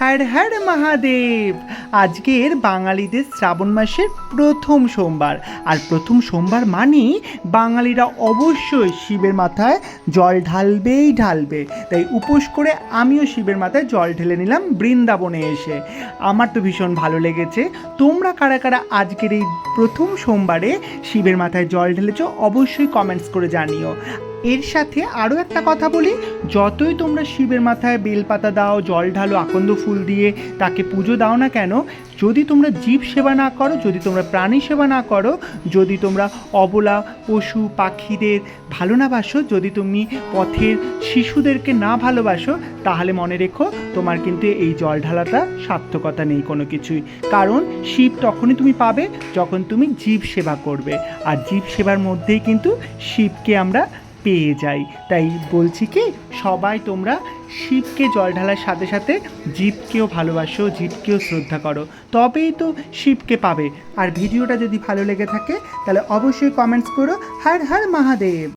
হর হর মহাদেব। আজকের বাঙালিদের শ্রাবণ মাসের প্রথম সোমবার, আর প্রথম সোমবার মানেই বাঙালিরা অবশ্যই শিবের মাথায় জল ঢালবেই ঢালবে। তাই উপোস করে আমিও শিবের মাথায় জল ঢেলে নিলাম বৃন্দাবনে এসে। আমার তো ভীষণ ভালো লেগেছে। তোমরা কারা কারা আজকের এই প্রথম সোমবারে শিবের মাথায় জল ঢেলেছো অবশ্যই কমেন্টস করে জানিও। এর সাথে আরও একটা কথা বলি, যতই তোমরা শিবের মাথায় বেলপাতা দাও, জল ঢালো, আকন্দ ফুল দিয়ে তাকে পুজো দাও না কেন, যদি তোমরা জীব সেবা না করো, যদি তোমরা প্রাণী সেবা না করো, যদি তোমরা অবলা পশু পাখিদের ভালো না বাসো, যদি তুমি পথের শিশুদেরকে না ভালোবাসো, তাহলে মনে রেখো তোমার কিন্তু এই জল ঢালাটা সার্থকতা নেই কোনো কিছুই। কারণ শিব তখনই তুমি পাবে যখন তুমি জীব সেবা করবে, আর জীব সেবার মধ্যেই কিন্তু শিবকে আমরা পেয়ে যাই। তাই বলছি কি, সবাই তোমরা শিবকে জল ঢালার সাথে সাথে জীবকেও ভালোবাসো, জীবকেও শ্রদ্ধা করো, তবেই তো শিবকে পাবে। আর ভিডিওটা যদি ভালো লেগে থাকে তাহলে অবশ্যই কমেন্টস করো হর হর মহাদেব।